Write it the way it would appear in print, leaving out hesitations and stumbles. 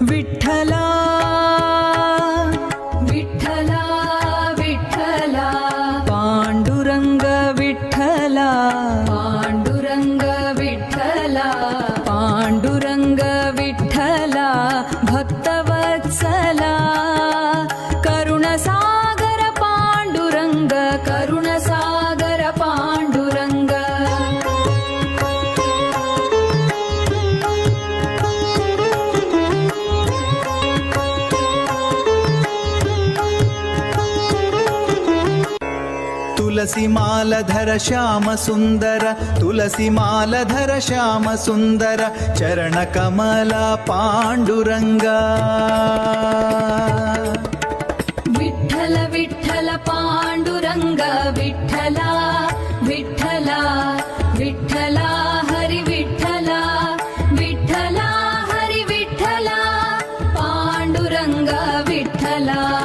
विठ्ठला विठ्ठला विठ्ठला पांडुरंग विठ्ठला पांडुरंग विठ्ठला पांडुरंग विठ्ठला भक्तवत्सला करुणसागर पांडुरंग करुणसागर पांडुरंग तुलसी मालधर श्याम सुंदर तुलसी मालधर श्याम सुंदर चरण कमला पांडुरंगा विठ्ठल विठ्ठल पांडुरंग विठ्ठला विठ्ठला विठ्ठला हरी विठ्ठला विठ्ठला हरी विठ्ठला पांडुरंग विठ्ठला